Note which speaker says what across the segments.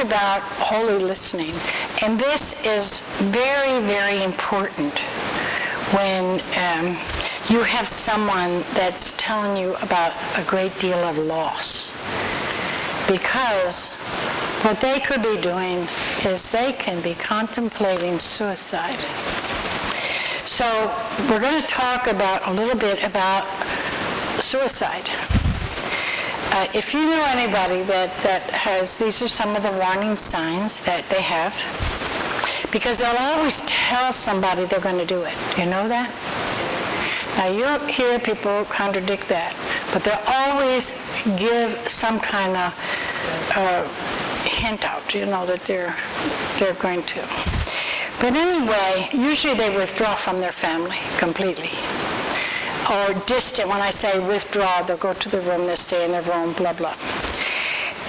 Speaker 1: about holy listening, and this is very, very important when you have someone that's telling you about a great deal of loss. Because what they could be doing is they can be contemplating suicide. So we're going to talk about a little bit about suicide. If you know anybody that has, these are some of the warning signs that they have, because they'll always tell somebody they're going to do it. You know that? Now you hear people contradict that, but they'll always give some kind of hint out, that they're going to. But anyway, usually they withdraw from their family completely. Or distant. When I say withdraw, they'll go to the room, they'll stay in their room, blah, blah.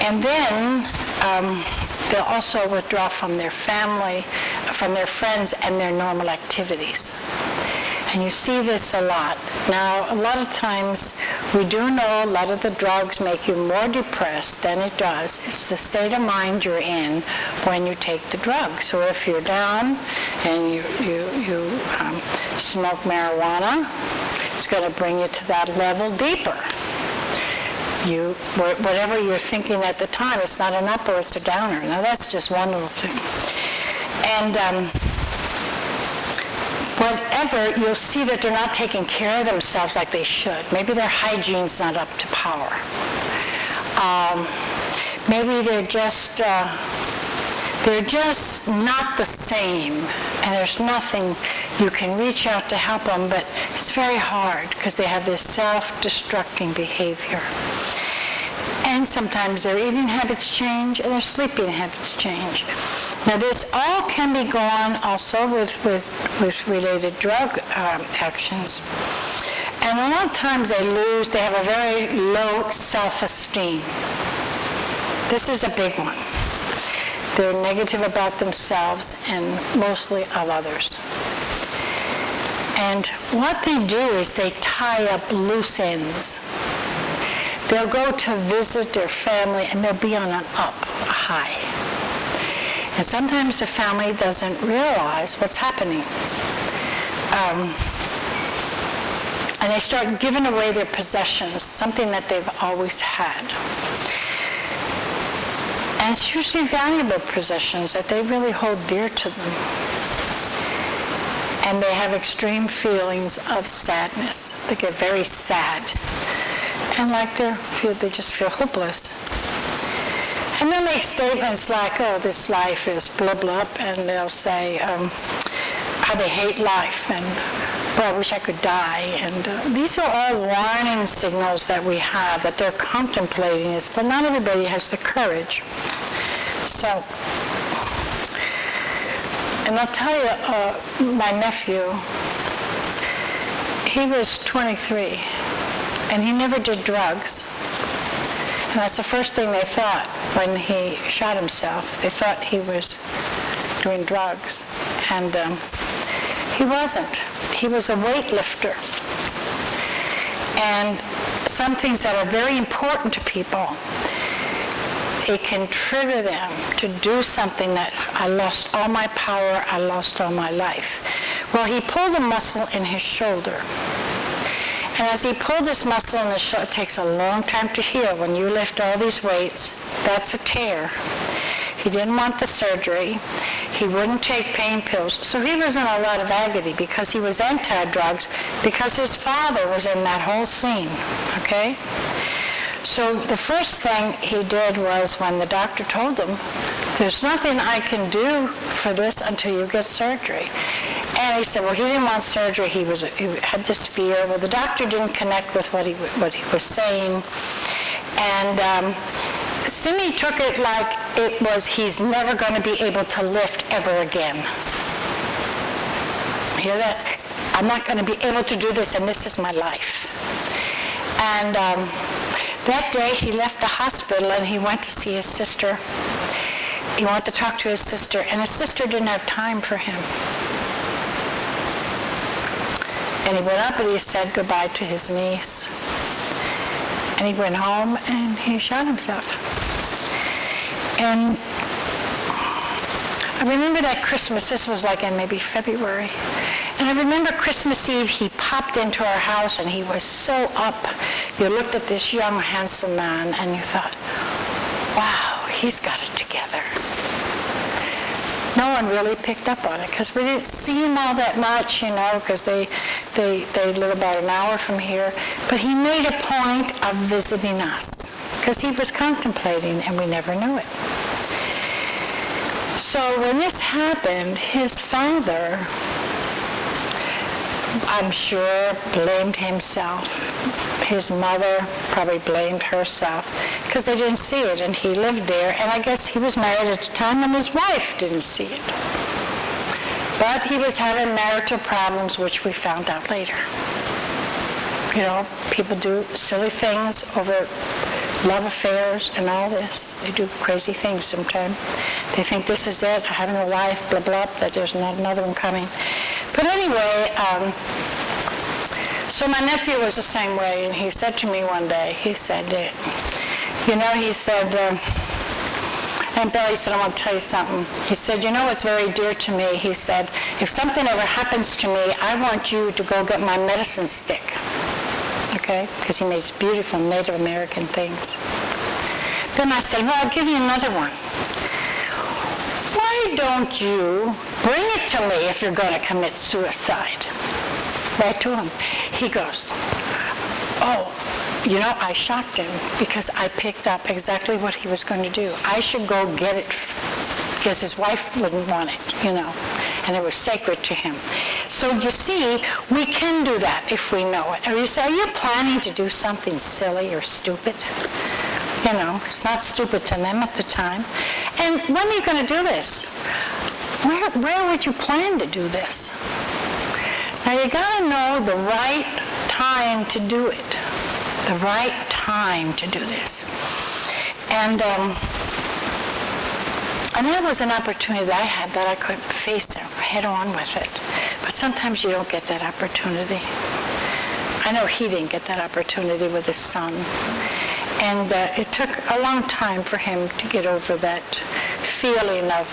Speaker 1: And then they'll also withdraw from their family, from their friends, and their normal activities. And you see this a lot. Now, a lot of times, we do know a lot of the drugs make you more depressed than it does. It's the state of mind you're in when you take the drug. So if you're down and you smoke marijuana, it's going to bring you to that level deeper. Whatever you're thinking at the time, it's not an upper, it's a downer. Now that's just one little thing. And whatever, you'll see that they're not taking care of themselves like they should. Maybe their hygiene's not up to power. Maybe they're just not the same, and there's nothing you can reach out to help them, but it's very hard because they have this self-destructing behavior. And sometimes their eating habits change and their sleeping habits change. Now this all can be gone also with related drug actions. And a lot of times they have a very low self-esteem. This is a big one. They're negative about themselves and mostly of others. And what they do is they tie up loose ends. They'll go to visit their family and they'll be on an up, a high. And sometimes the family doesn't realize what's happening. And they start giving away their possessions, something that they've always had. And it's usually valuable possessions that they really hold dear to them. And they have extreme feelings of sadness. They get very sad. And they just feel hopeless. And they'll make statements like, oh, this life is blah, blah, and they'll say how they hate life, and, well, I wish I could die. And these are all warning signals that we have, that they're contemplating this, but not everybody has the courage. So, and I'll tell you, my nephew, he was 23, and he never did drugs. And that's the first thing they thought when he shot himself. They thought he was doing drugs. And he wasn't. He was a weightlifter. And some things that are very important to people, it can trigger them to do something that I lost all my power, I lost all my life. Well, he pulled a muscle in his shoulder. And as he pulled this muscle in the shoulder, it takes a long time to heal. When you lift all these weights, that's a tear. He didn't want the surgery. He wouldn't take pain pills. So he was in a lot of agony because he was anti-drugs, because his father was in that whole scene, okay? So the first thing he did was, when the doctor told him, there's nothing I can do for this until you get surgery. And he said, well, he didn't want surgery. He had this fear. Well, the doctor didn't connect with what he was saying. And Simi took it like it was, he's never going to be able to lift ever again. Hear that? I'm not going to be able to do this, and this is my life. And that day he left the hospital and he went to see his sister. He wanted to talk to his sister, and his sister didn't have time for him. And he went up and he said goodbye to his niece. And he went home and he shot himself. And I remember that Christmas, this was like in maybe February, and I remember Christmas Eve, he popped into our house and he was so up. You looked at this young, handsome man and you thought, wow, he's got it together. No one really picked up on it because we didn't see him all that much, because they live about an hour from here. But he made a point of visiting us because he was contemplating and we never knew it. So when this happened, his father, I'm sure, blamed himself. His mother probably blamed herself because they didn't see it, and he lived there, and I guess he was married at the time, and his wife didn't see it. But he was having marital problems, which we found out later. People do silly things over love affairs and all this. They do crazy things sometimes. They think this is it, having a life, blah, blah, that there's not another one coming. But anyway, so my nephew was the same way, and he said to me one day, he said, and Billy said, I want to tell you something. He said, what's very dear to me? He said, if something ever happens to me, I want you to go get my medicine stick. Okay? Because he makes beautiful Native American things. Then I said, well, I'll give you another one. Why don't you bring it to me if you're going to commit suicide? Right to him. He goes, oh, I shocked him because I picked up exactly what he was going to do. I should go get it because his wife wouldn't want it, and it was sacred to him. So you see, we can do that if we know it. Or you say, are you planning to do something silly or stupid? It's not stupid to them at the time. And when are you going to do this? Where would you plan to do this? Now you got to know the right time to do it. The right time to do this. And that was an opportunity that I had that I could face it head on with it. But sometimes you don't get that opportunity. I know he didn't get that opportunity with his son. And it took a long time for him to get over that feeling of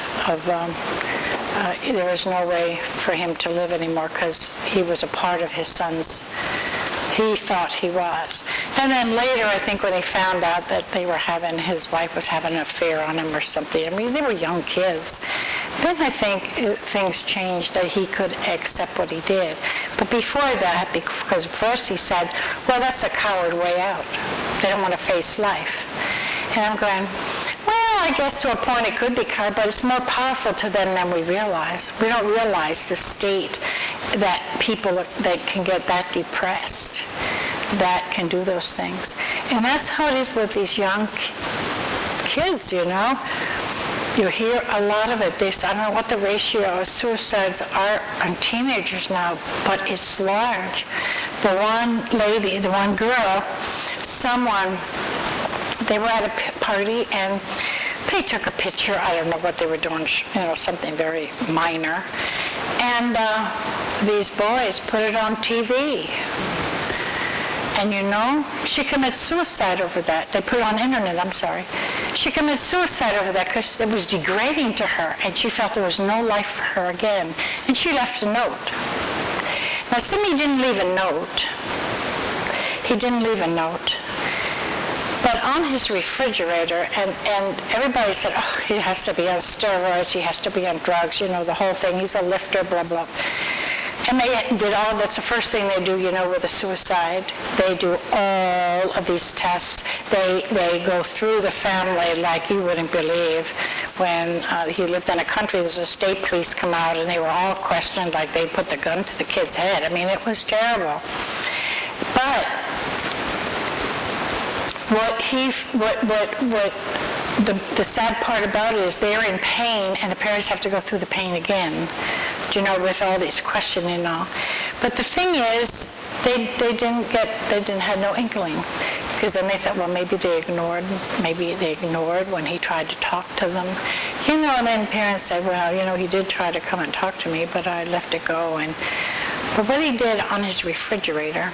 Speaker 1: there was no way for him to live anymore because he was a part of his son's. He thought he was. And then later, I think when he found out that his wife was having an affair on him or something, they were young kids. Then I think things changed that he could accept what he did. But before that, because first he said, well, that's a coward way out. They don't want to face life. And I'm going, well, I guess to a point it could be coward, but it's more powerful to them than we realize. We don't realize the state that people that can get that depressed, that can do those things. And that's how it is with these young kids, You hear a lot of it. I don't know what the ratio of suicides are on teenagers now, but it's large. The one girl, they were at a party and they took a picture. I don't know what they were doing, something very minor. And these boys put it on TV. And she commits suicide over that. They put it on the internet, I'm sorry. She commits suicide over that because it was degrading to her, and she felt there was no life for her again. And she left a note. Now, Simi didn't leave a note. He didn't leave a note. But on his refrigerator, and everybody said, oh, he has to be on steroids, he has to be on drugs, the whole thing, he's a lifter, blah, blah. And they did that's the first thing they do, with a suicide. They do all of these tests. They go through the family like you wouldn't believe. When he lived in a country, there's a state police come out, and they were all questioned like they put the gun to the kid's head. It was terrible. But the sad part about it is they're in pain, and the parents have to go through the pain again, with all these questioning and all. But the thing is, they had no inkling, because then they thought, well, maybe they ignored when he tried to talk to them. And then parents said, well, he did try to come and talk to me, but I let it go. But what he did on his refrigerator,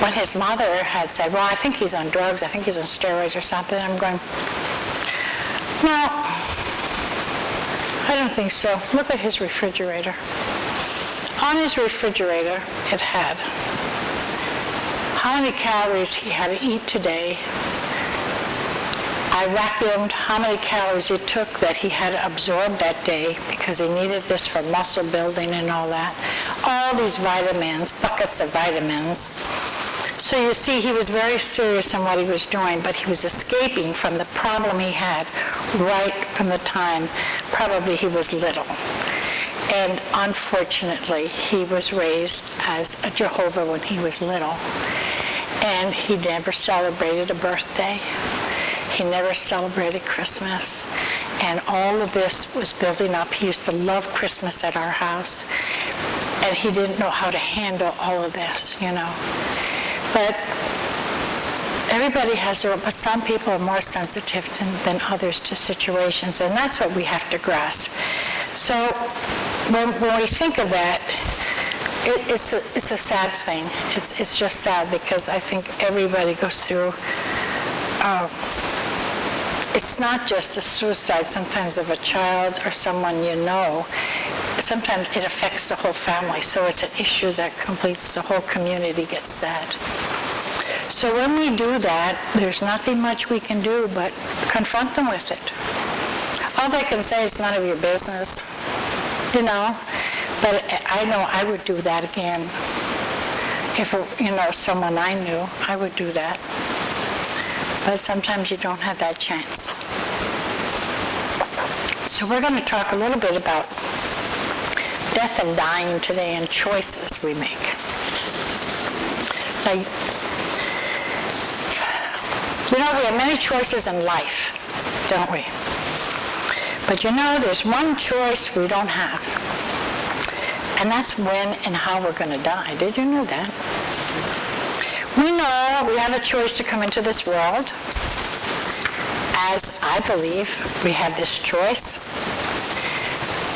Speaker 1: what his mother had said, well, I think he's on drugs, I think he's on steroids or something. I'm going, no, I don't think so. Look at his refrigerator. On his refrigerator, it had how many calories he had to eat today. I vacuumed how many calories he took that he had to absorb that day because he needed this for muscle building and all that. All these vitamins, buckets of vitamins. So you see, he was very serious in what he was doing, but he was escaping from the problem he had right from the time probably he was little. And unfortunately, he was raised as a Jehovah when he was little. And he never celebrated a birthday. He never celebrated Christmas. And all of this was building up. He used to love Christmas at our house. And he didn't know how to handle all of this, you know. But everybody has their own, but some people are more sensitive than others to situations, and that's what we have to grasp. So when we think of that, it's a sad thing. It's just sad because I think everybody goes through, it's not just a suicide sometimes of a child or someone you know. Sometimes it affects the whole family, so it's an issue that completes the whole community gets sad. So when we do that, there's nothing much we can do but confront them with it. All they can say is none of your business, you know. But I know I would do that again. If, someone I knew, I would do that. But sometimes you don't have that chance. So we're going to talk a little bit about death and dying today and choices we make. Now, we have many choices in life, don't we? But there's one choice we don't have. And that's when and how we're going to die. Did you know that? We know we have a choice to come into this world. As I believe, we have this choice.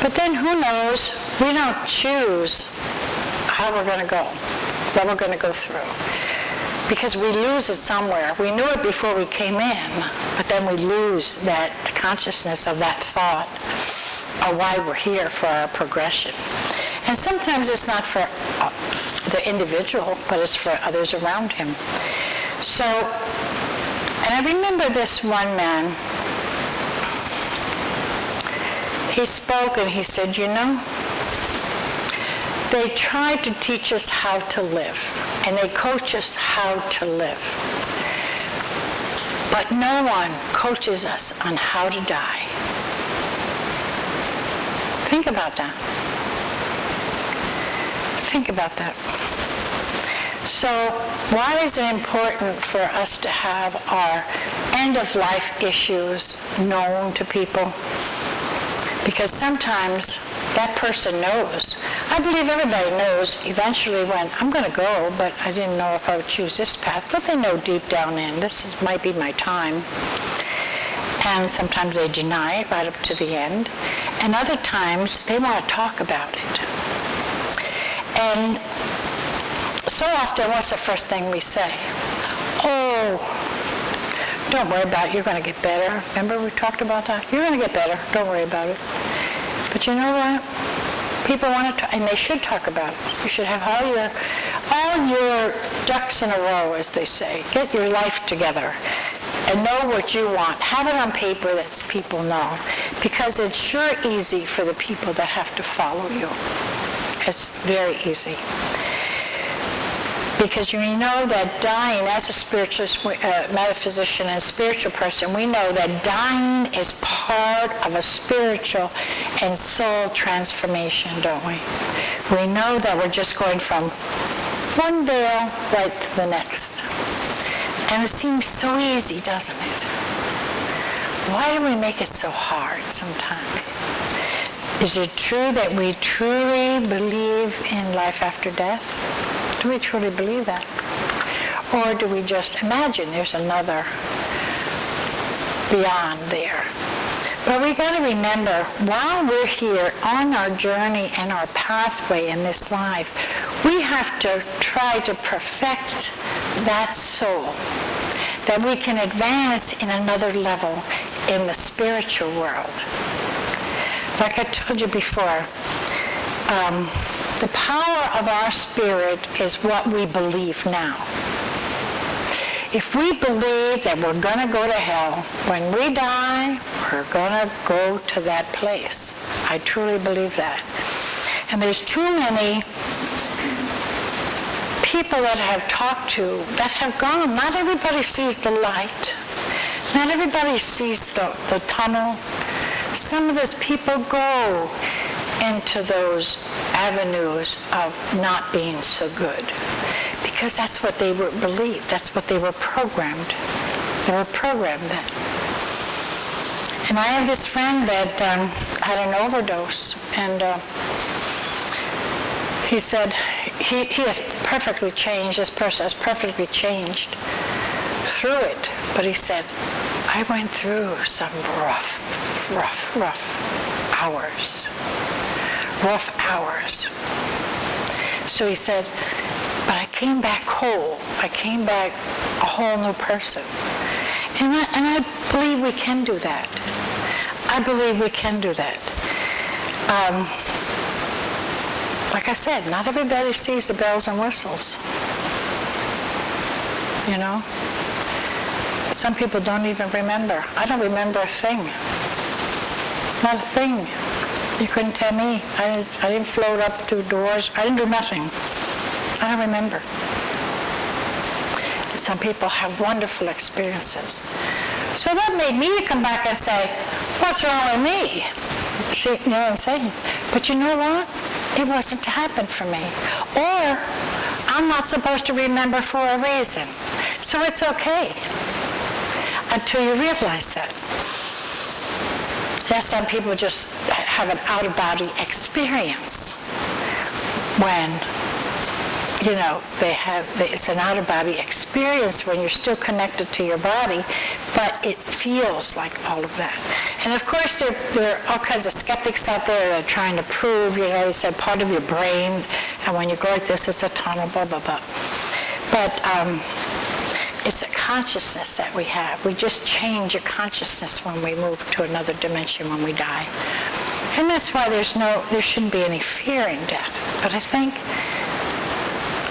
Speaker 1: But then who knows? We don't choose how we're going to go, what we're going to go through. Because we lose it somewhere. We knew it before we came in, but then we lose that consciousness of that thought of why we're here for our progression. And sometimes it's not for the individual, but it's for others around him. So, and I remember this one man, he spoke and he said, they try to teach us how to live, and they coach us how to live. But no one coaches us on how to die. Think about that. Think about that. So why is it important for us to have our end-of-life issues known to people? Because sometimes that person knows. I believe everybody knows eventually when I'm going to go, but I didn't know if I would choose this path. But they know deep down in, might be my time. And sometimes they deny it right up to the end. And other times they want to talk about it. And so often, what's the first thing we say? Oh, don't worry about it. You're going to get better. Remember we talked about that? You're going to get better. Don't worry about it. But you know what? People want to talk, and they should talk about it. You should have all your ducks in a row, as they say. Get your life together and know what you want. Have it on paper that people know. Because it's sure easy for the people that have to follow you. It's very easy. Because you know that dying, as a spiritualist, metaphysician and spiritual person, we know that dying is part of a spiritual and soul transformation, don't we? We know that we're just going from one veil right to the next. And it seems so easy, doesn't it? Why do we make it so hard sometimes? Is it true that we truly believe in life after death? Do we truly believe that? Or do we just imagine there's another beyond there? But we got to remember, while we're here on our journey and our pathway in this life, we have to try to perfect that soul, that we can advance in another level in the spiritual world. like I told you before, the power of our spirit is what we believe now. If we believe that we're going to go to hell, when we die, we're going to go to that place. I truly believe that. And there's too many people that I have talked to that have gone. Not everybody sees the light. Not everybody sees the tunnel. Some of those people go into those avenues of not being so good because that's what they were believed. That's what they were programmed. They were programmed that. And I have this friend that had an overdose, and he said he has perfectly changed. This person has perfectly changed through it. But he said, I went through some rough hours. Rough hours. So he said, but I came back whole. I came back a whole new person. And I believe we can do that. I believe we can do that. Like I said, not everybody sees the bells and whistles. You know? Some people don't even remember. I don't remember a thing. Not a thing. You couldn't tell me. I didn't float up through doors. I didn't do nothing. I don't remember. Some people have wonderful experiences. So that made me come back and say, what's wrong with me? See, you know what I'm saying? But you know what? It wasn't to happen for me. Or I'm not supposed to remember for a reason. So it's okay until you realize that. Yes, some people just have an out-of-body experience when, you know, it's an out-of-body experience when you're still connected to your body, but it feels like all of that. And of course, there are all kinds of skeptics out there that are trying to prove, you know, they said part of your brain, and when you go like this, it's a tunnel, blah, blah, blah. But it's a consciousness that we have. We just change a consciousness when we move to another dimension when we die. And that's why there shouldn't be any fear in death. But I think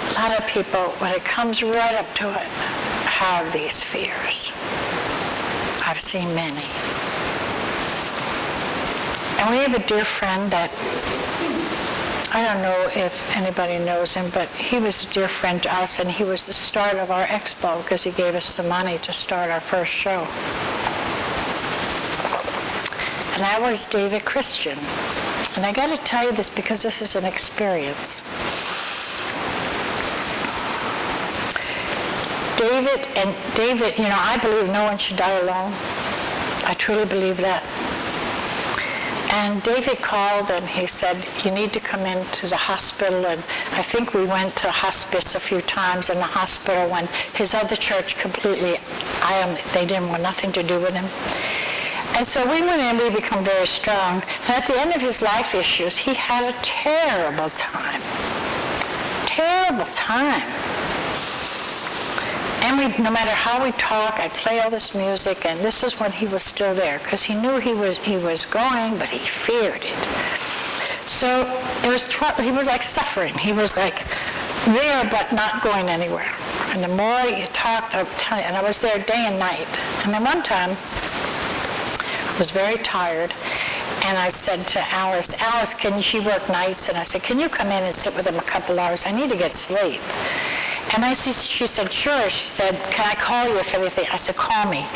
Speaker 1: a lot of people, when it comes right up to it, have these fears. I've seen many. And we have a dear friend that, I don't know if anybody knows him, but he was a dear friend to us, and he was the start of our expo because he gave us the money to start our first show. And that was David Christian. And I got to tell you this because this is an experience. David, you know, I believe no one should die alone. I truly believe that. And David called and he said, you need to come into the hospital. And I think we went to hospice a few times in the hospital when his other church completely, they didn't want nothing to do with him. And so we went in, we become very strong. And at the end of his life issues, he had a terrible time. Terrible time. And no matter how we talk, I'd play all this music, and this is when he was still there, because he knew he was going, but he feared it. So he was like suffering. He was like there, but not going anywhere. And the more you talked, I would tell you, and I was there day and night. And then one time, I was very tired, and I said to Alice, she worked nights, and I said, can you come in and sit with him a couple hours? I need to get sleep. And she said, sure. She said, can I call you if anything? I said, call me.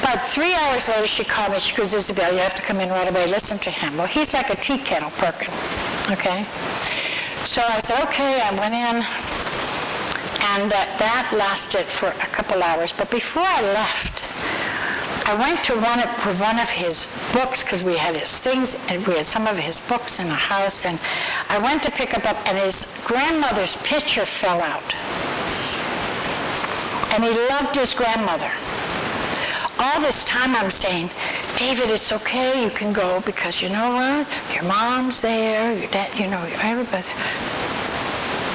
Speaker 1: About 3 hours later, she called me. She goes, Isabel, you have to come in right away. Listen to him. Well, he's like a tea kettle perking, okay? So I said, okay. I went in, and that lasted for a couple hours. But before I left, I went to one of his books, because we had his things, and we had some of his books in the house, and I went to pick up, and his grandmother's picture fell out. And he loved his grandmother. All this time I'm saying, David, it's okay, you can go, because you know what? Your mom's there, your dad, you know, everybody.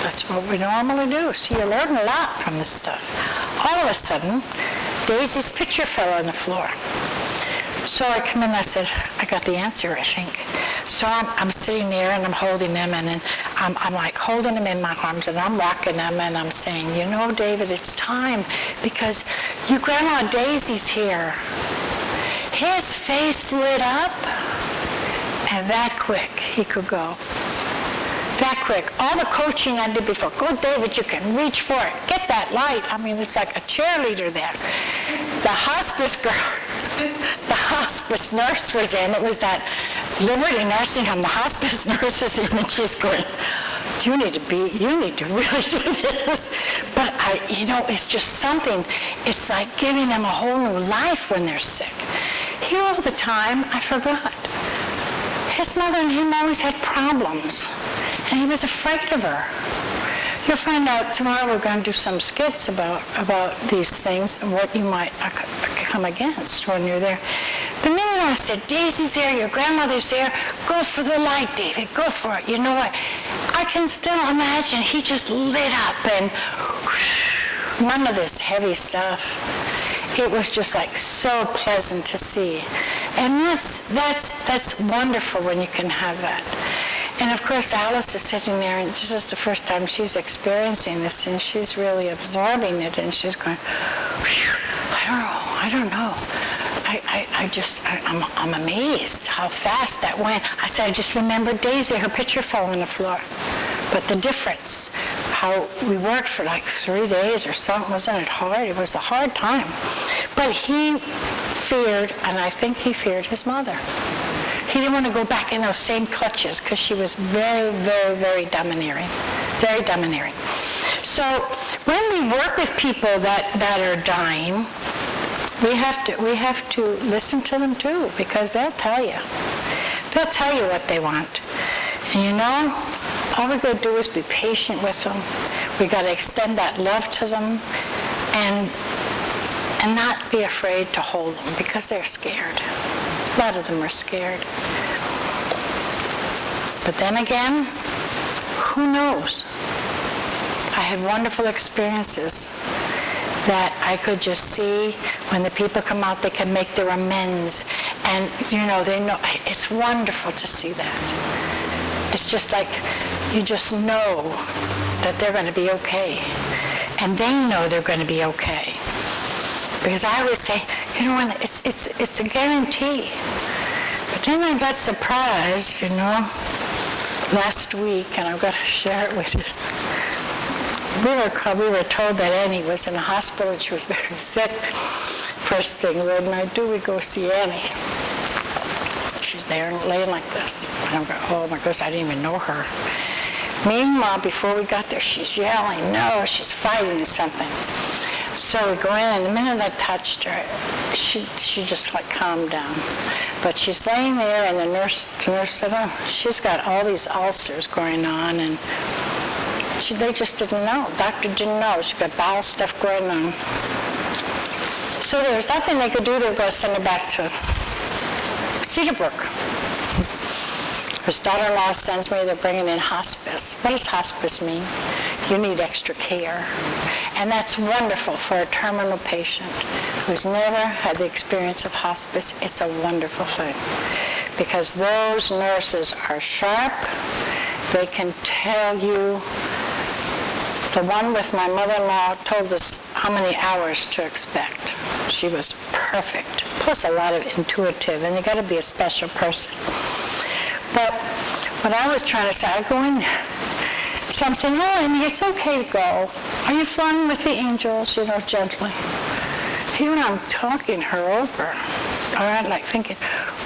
Speaker 1: That's what we normally do. See, you learn a lot from this stuff. All of a sudden, Daisy's picture fell on the floor. So I come in and I said, I got the answer, I think. So I'm sitting there and I'm holding them, and then I'm like holding them in my arms, and I'm rocking them, and I'm saying, you know, David, it's time, because your Grandma Daisy's here. His face lit up, and that quick he could go. That quick. All the coaching I did before, go David, you can reach for it. Get that light. I mean, it's like a cheerleader there. The hospice girl, the hospice nurse was in. It was that Liberty Nursing Home. The hospice nurse is in, and she's going, you need to really do this. But it's just something. It's like giving them a whole new life when they're sick. Here all the time, I forgot. His mother and him always had problems, and he was afraid of her. You'll find out tomorrow we're going to do some skits about these things and what you might come against when you're there. The minute I said, Daisy's there, your grandmother's there, go for the light, David, go for it. You know what? I can still imagine he just lit up, and none of this heavy stuff. It was just like so pleasant to see. And that's wonderful when you can have that. And of course, Alice is sitting there, and this is the first time she's experiencing this, and she's really absorbing it, and she's going, I don't know. I'm amazed how fast that went. I said, I just remembered Daisy, her picture fell on the floor. But the difference, how we worked for like 3 days or something, wasn't it hard? It was a hard time. But he feared, and I think he feared his mother. He didn't want to go back in those same clutches because she was very, very, very domineering. Very domineering. So when we work with people that are dying, we have to listen to them too, because they'll tell you. They'll tell you what they want. And you know, all we got to do is be patient with them. We got to extend that love to them, and not be afraid to hold them, because they're scared. A lot of them are scared. But then again, who knows? I had wonderful experiences that I could just see when the people come out, they can make their amends. And, they know, it's wonderful to see that. It's just like, you just know that they're going to be okay. And they know they're going to be okay. Because I always say, it's a guarantee. But then I got surprised, last week, and I've got to share it with you. We were told that Annie was in a hospital and she was very sick. First thing, Lord and I do, we go see Annie. She's there and laying like this. And I'm going, oh my goodness, I didn't even know her. Meanwhile, before we got there, she's yelling, no, she's fighting something. So we go in, and the minute I touched her, she just like calmed down. But she's laying there, and the nurse said, oh, she's got all these ulcers going on, and they just didn't know. Doctor didn't know. She got bowel stuff going on. So there was nothing they could do. They were going to send her back to Cedarbrook. His daughter-in-law sends me, they're bringing in hospice. What does hospice mean? You need extra care. And that's wonderful for a terminal patient who's never had the experience of hospice. It's a wonderful thing. Because those nurses are sharp. They can tell you. The one with my mother-in-law told us how many hours to expect. She was perfect. Plus a lot of intuitive, and you got to be a special person. But what I was trying to say, I go in there. So I'm saying, oh, Amy, it's okay to go. Are you flying with the angels, gently? Here I'm talking her over. All right, like thinking,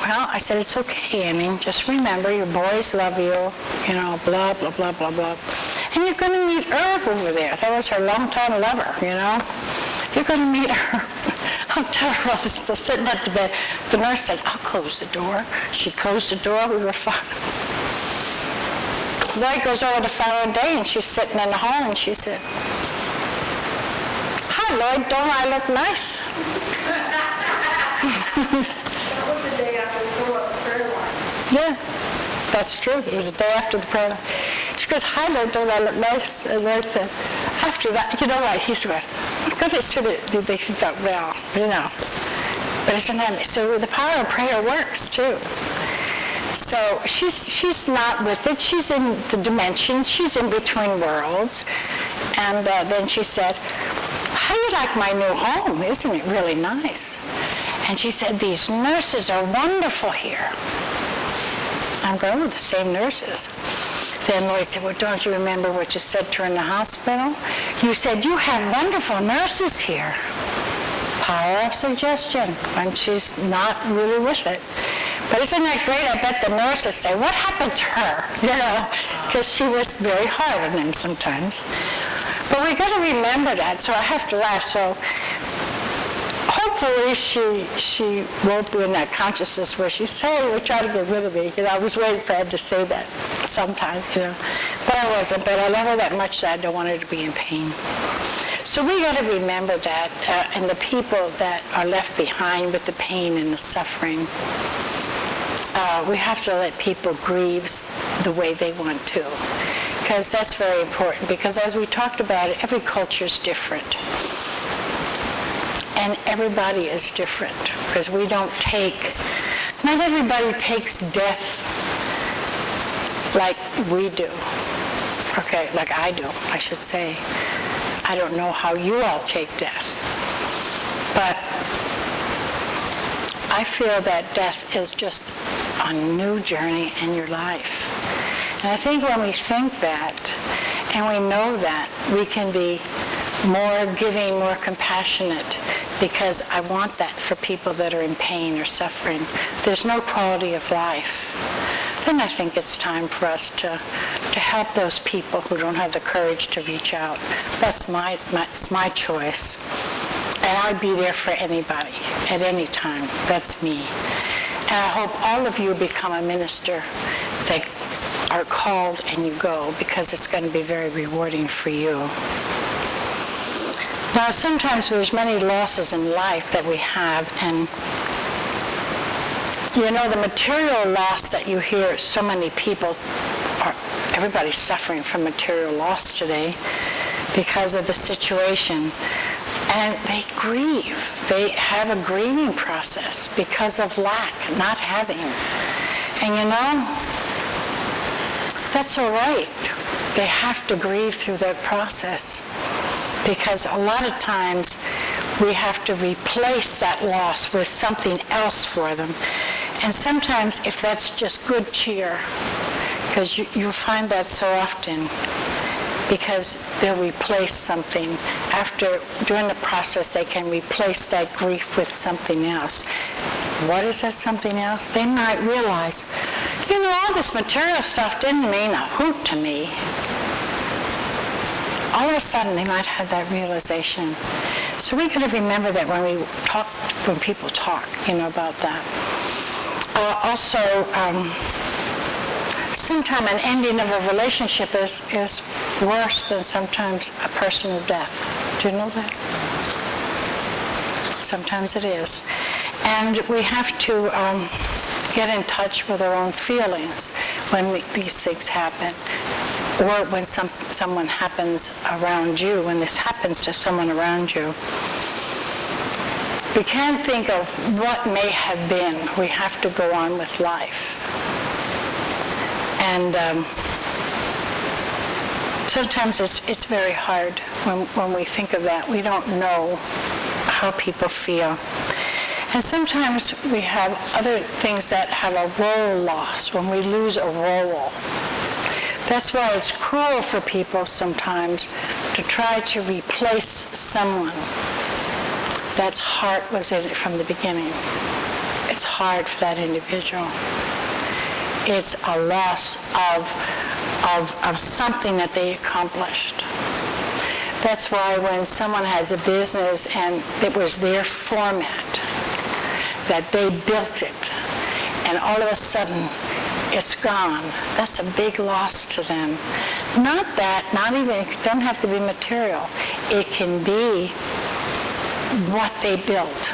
Speaker 1: well, I said, it's okay, Amy. Just remember, your boys love you, blah, blah, blah, blah, blah. And you're going to meet Irv over there. That was her longtime lover, You're going to meet her. I'll tell her all this. Still sitting at the bed. The nurse said, I'll close the door. She closed the door. We were fine. Lloyd goes over the following day, and she's sitting in the hall, and she said, hi, Lloyd, don't I look nice?
Speaker 2: That was the day after we go up the prayer line.
Speaker 1: Yeah, that's true. It was the day after the prayer line. She goes, hi, Lloyd, don't I look nice? And I said, after that, you know what? He said, I'm going to sort of, they thought, well, But isn't that, so the power of prayer works too. So she's not with it. She's in the dimensions. She's in between worlds. And then she said, how do you like my new home? Isn't it really nice? And she said, these nurses are wonderful here. I'm going with the same nurses. Then Lloyd said, well, don't you remember what you said to her in the hospital? You said, you have wonderful nurses here. Power of suggestion, when she's not really with it. But isn't that great? I bet the nurses say, what happened to her? Because she was very hard on them sometimes. But we got to remember that, so I have to laugh. So hopefully she won't be in that consciousness where she says, hey, we're trying to get rid of me. I was waiting for her to say that sometime, But I wasn't. But I love her that much that I don't want her to be in pain. So we got to remember that, and the people that are left behind with the pain and the suffering, we have to let people grieve the way they want to, because that's very important. Because as we talked about it, every culture is different, and everybody is different. Because we don't not everybody takes death like we do. Okay, like I do, I should say. I don't know how you all take death, but I feel that death is just a new journey in your life. And I think when we think that, and we know that, we can be more giving, more compassionate, because I want that for people that are in pain or suffering. There's no quality of life. Then I think it's time for us to help those people who don't have the courage to reach out. That's my choice. And I'd be there for anybody, at any time. That's me. And I hope all of you become a minister that are called and you go, because it's going to be very rewarding for you. Now, sometimes there's many losses in life that we have, and the material loss that you hear, so many people everybody's suffering from material loss today because of the situation. And they grieve. They have a grieving process because of lack, not having. And that's all right. They have to grieve through that process, because a lot of times we have to replace that loss with something else for them. And sometimes if that's just good cheer, because you'll find that so often, because they'll replace something. During the process, they can replace that grief with something else. What is that something else? They might realize, all this material stuff didn't mean a hoot to me. All of a sudden, they might have that realization. So we got to remember that when people talk, about that. Also, sometimes an ending of a relationship is worse than sometimes a personal death. Do you know that? Sometimes it is. And we have to get in touch with our own feelings when these things happen, or when someone happens around you, when this happens to someone around you. We can't think of what may have been. We have to go on with life. And sometimes it's very hard when we think of that. We don't know how people feel. And sometimes we have other things that have a role loss, when we lose a role. That's why it's cruel for people sometimes to try to replace someone that's heart was in it from the beginning. It's hard for that individual. It's a loss of something that they accomplished. That's why when someone has a business and it was their format, that they built it, and all of a sudden it's gone, that's a big loss to them. Not even, it don't have to be material. It can be what they built,